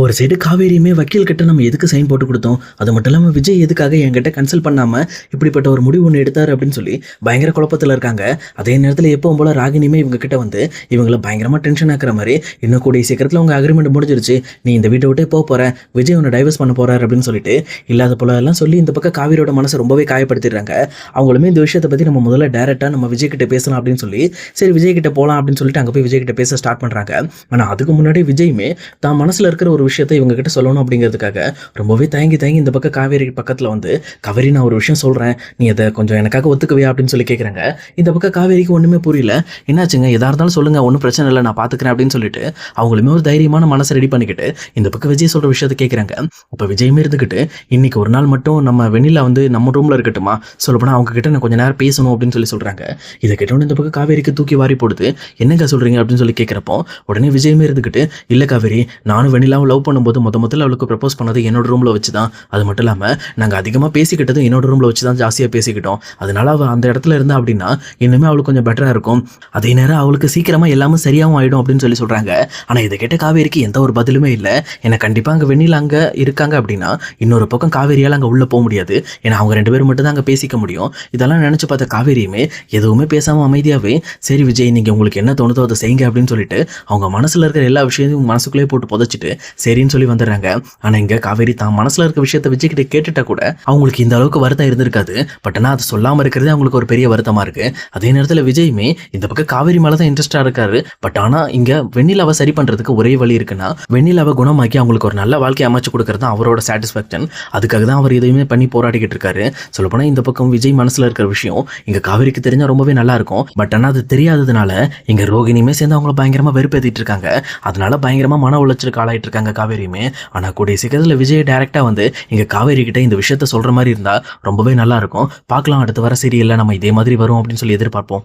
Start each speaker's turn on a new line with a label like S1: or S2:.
S1: ஒரு சைடு காவேரியுமே வக்கீல் கிட்ட நம்ம எதுக்கு சைன் போட்டு கொடுத்தோம், அது மட்டும் இல்லாமல் விஜய் எதுக்காக என்கிட்ட கன்சல்ட் பண்ணாமல் இப்படிப்பட்ட ஒரு முடிவு ஒன்று எடுத்தார் அப்படின்னு சொல்லி பயங்கர குழப்பத்தில் இருக்காங்க. அதே நேரத்தில் எப்பவும் போல ராகினியுமே இவங்க கிட்ட வந்து இவங்களை பயங்கரமாக டென்ஷன் ஆக்குற மாதிரி, இன்னும் கூடிய சீக்கிரத்தில் உங்கள் அக்ரிமெண்ட் முடிஞ்சிருச்சு, நீ இந்த வீட்டை விட்டே போக போற, விஜய் உன்னை டைவர்ஸ் பண்ண போறாரு அப்படின்னு சொல்லிட்டு இல்லாத போல எல்லாம் சொல்லி இந்த பக்கம் காவேரியோட மனசை ரொம்பவே காயப்படுத்திடுறாங்க. அவங்களுமே இந்த விஷயத்தை பற்றி நம்ம முதல்ல டேரெக்டாக நம்ம விஜய் கிட்ட பேசலாம் அப்படின்னு சொல்லி சரி விஜய் கிட்ட போகலாம் அப்படின்னு சொல்லிட்டு அங்கே போய் விஜய் கிட்ட பேச ஸ்டார்ட் பண்ணுறாங்க. ஆனால் அதுக்கு முன்னாடி விஜயுமே தான் மனசில் இருக்கிற ஒரு விஷயத்தை இவங்க கிட்ட சொல்லணும் அப்படிங்கிறதுக்காக ரொம்பவே தயங்கி இந்த பக்கம் காவேரி பக்கத்தில் வந்து, காவேரி நான் ஒரு விஷயம் சொல்கிறேன், நீ அதை கொஞ்சம் எனக்காக ஒத்துக்குவியா அப்படின்னு சொல்லி கேட்குறாங்க. இந்த பக்கம் காவேரிக்கு ஒன்றுமே புரியல. என்னாச்சுங்க, எதாக இருந்தாலும் சொல்லுங்கள், ஒன்றும் பிரச்சனை இல்லை, நான் பார்த்துக்கிறேன் அப்படின்னு சொல்லிட்டு அவங்களுமே ஒரு தைரியமான மனசை ரெடி பண்ணிக்கிட்டு இந்த பக்கம் விஜய் சொல்கிற விஷயத்தை கேட்குறாங்க. அப்போ விஜயுமே இருந்துக்கிட்டு இன்னைக்கு ஒரு நாள் மட்டும் நம்ம வெண்ணிலா வந்து நம்ம ரூமில் இருக்கட்டுமா, சொல்லப்போனால் அவங்க கிட்ட நான் கொஞ்சம் நேரம் பேசணும் அப்படின்னு சொல்லி சொல்கிறாங்க. இதை கேட்டோன்னு இந்த பக்கம் காவேரிக்கு தூக்கி வாரி போடுது. என்னங்க சொல்கிறீங்க அப்படின்னு சொல்லி கேட்குறப்போ உடனே விஜயுமே இருந்துக்கிட்டு, இல்லை காவேரி, நானும் வெண்ணிலாவும் லவ் பண்ணும்போது முதல்ல அவளுக்கு ப்ரப்போஸ் பண்ணது என்னோட ரூமில் வச்சு தான். அது மட்டும் இல்லாமல் நாங்கள் அதிகமாக பேசிக்கிட்டதும் என்னோட ரூமில் வச்சு தான் ஜாஸ்தியாக பேசிக்கிட்டோம். அதனால அவள் அந்த இடத்துல இருந்தா அப்படின்னா இன்னுமே அவளுக்கு கொஞ்சம் பெட்டராக இருக்கும், அதே நேரம் அவளுக்கு சீக்கிரமாக எல்லாமே சரியாகவும் ஆகிடும் அப்படின்னு சொல்லி சொல்கிறாங்க. ஆனால் இதை கேட்ட காவேரிக்கு எந்த ஒரு பதிலுமே இல்லை. ஏன்னா கண்டிப்பாக அங்கே வெண்ணிலா அங்கே இருக்காங்க அப்படின்னா இன்னொரு பக்கம் காவேரியால் அங்கே உள்ளே போக முடியாது. ஏன்னா அவங்க ரெண்டு பேரும் மட்டும் தான் அங்கே பேசிக்க முடியும். இதெல்லாம் நினச்சி பார்த்த காவேரியுமே எதுவுமே பேசாமல் அமைதியாகவே சரி விஜய், நீங்கள் உங்களுக்கு என்ன தோணுதோ அதை செய்யுங்க அப்படின்னு சொல்லிட்டு அவங்க மனசில் இருக்கிற எல்லா விஷயத்தையும் மனசுக்குள்ளேயே போட்டு புதைச்சிட்டு சரின்னு சொல்லி வந்துடுறாங்க. ஆனால் இங்கே காவேரி தான் மனசில் இருக்க விஷயத்தை விஜய் கிட்ட கேட்டுட்டா கூட அவங்களுக்கு இந்த அளவுக்கு வருத்தம் இருந்திருக்காது. பட் ஆனால் அது சொல்லாமல் இருக்கிறதே அவங்களுக்கு ஒரு பெரிய வருத்தமாக இருக்கு. அதே நேரத்தில் விஜயுமே இந்த பக்கம் காவேரி மேலே தான் இன்ட்ரெஸ்டாக இருக்காரு. பட் ஆனால் இங்கே வெண்ணிலாவை சரி பண்ணுறதுக்கு ஒரே வழி இருக்குன்னா, வெண்ணிலாவை குணமாக்கி அவங்களுக்கு ஒரு நல்ல வாழ்க்கையை அமைச்சு கொடுக்கறது தான் அவரோட சாட்டிஸ்ஃபேக்ஷன். அதுக்காக தான் அவர் எதையுமே பண்ணி போராடிக்கிட்டு இருக்காரு. சொல்லப்போனால் இந்த பக்கம் விஜய் மனசில் இருக்கிற விஷயம் இங்கே காவேரிக்கு தெரிஞ்சால் ரொம்பவே நல்லா இருக்கும். பட் ஆனால் அது தெரியாததுனால இங்கே ரோகிணியுமே சேர்ந்து அவங்கள பயங்கரமாக வெறுப்பேற்றிட்டு இருக்காங்க. அதனால பயங்கரமாக மன உளைச்சலுக்கு ஆளாயிட்டு இருக்காங்க காவேரியுமே. ஆனால் கூடிய சீக்கிரத்தில் விஜய் டைரக்டாக வந்து இங்கே காவேரி கிட்ட இந்த விஷயத்த சொல்கிற மாதிரி இருந்தால் ரொம்பவே நல்லா இருக்கும். பார்க்கலாம், அடுத்து வர சீரியலில் நம்ம இதே மாதிரி வரும் அப்படின்னு சொல்லி எதிர்பார்ப்போம்.